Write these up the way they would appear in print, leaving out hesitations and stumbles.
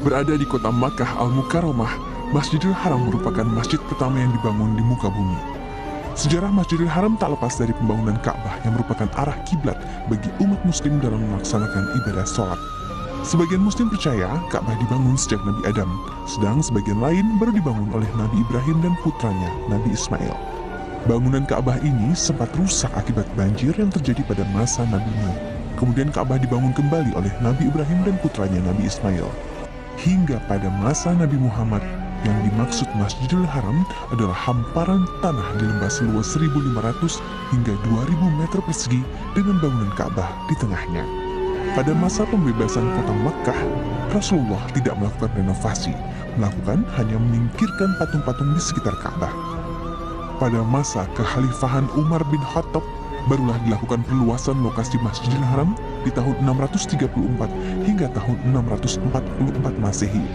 Berada di kota Makkah Al-Mukarramah, Masjidil Haram merupakan masjid pertama yang dibangun di muka bumi. Sejarah Masjidil Haram tak lepas dari pembangunan Ka'bah yang merupakan arah kiblat bagi umat muslim dalam melaksanakan ibadah sholat. Sebagian muslim percaya Ka'bah dibangun sejak Nabi Adam, sedang sebagian lain baru dibangun oleh Nabi Ibrahim dan putranya, Nabi Ismail. Bangunan Ka'bah ini sempat rusak akibat banjir yang terjadi pada masa Nabi Nuh. Kemudian Ka'bah dibangun kembali oleh Nabi Ibrahim dan putranya, Nabi Ismail. Hingga pada masa Nabi Muhammad, yang dimaksud Masjidil Haram adalah hamparan tanah di lembah seluas 1.500 hingga 2.000 meter persegi dengan bangunan Ka'bah di tengahnya. Pada masa pembebasan kota Makkah, Rasulullah tidak melakukan renovasi, melakukan hanya menyingkirkan patung-patung di sekitar Ka'bah. Pada masa kekhalifahan Umar bin Khattab, barulah dilakukan perluasan lokasi Masjidil Haram di tahun 634 hingga tahun 644 Masehi.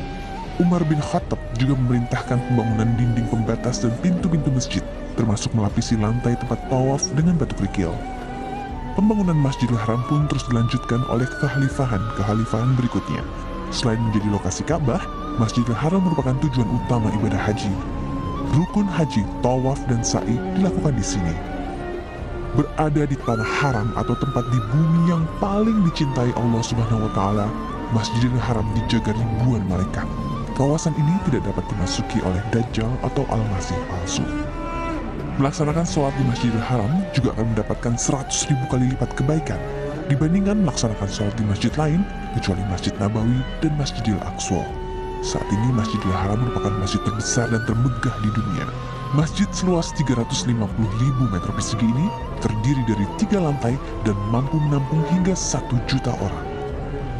Umar bin Khattab juga memerintahkan pembangunan dinding pembatas dan pintu-pintu masjid, termasuk melapisi lantai tempat tawaf dengan batu kerikil. Pembangunan Masjidil Haram pun terus dilanjutkan oleh kekhalifahan berikutnya. Selain menjadi lokasi Ka'bah, Masjidil Haram merupakan tujuan utama ibadah haji. Rukun haji, tawaf, dan sa'i dilakukan di sini. Berada di tanah haram atau tempat di bumi yang paling dicintai Allah Subhanahu wa Ta'ala, Masjidil Haram dijaga ribuan malaikat. Kawasan ini tidak dapat dimasuki oleh Dajjal atau Al-Masih palsu. Melaksanakan sholat di Masjidil Haram juga akan mendapatkan 100.000 kali lipat kebaikan dibandingkan melaksanakan sholat di masjid lain kecuali Masjid Nabawi dan Masjidil Aqsa. Saat ini Masjidil Haram merupakan masjid terbesar dan termegah di dunia. Masjid seluas 350.000 meter persegi ini terdiri dari 3 lantai dan mampu menampung hingga 1 juta orang.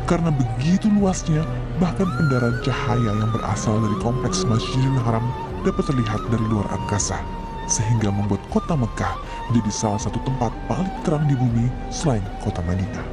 Karena begitu luasnya, bahkan pendaran cahaya yang berasal dari kompleks Masjidil Haram dapat terlihat dari luar angkasa, sehingga membuat kota Mekah menjadi salah satu tempat paling terang di bumi selain kota Madinah.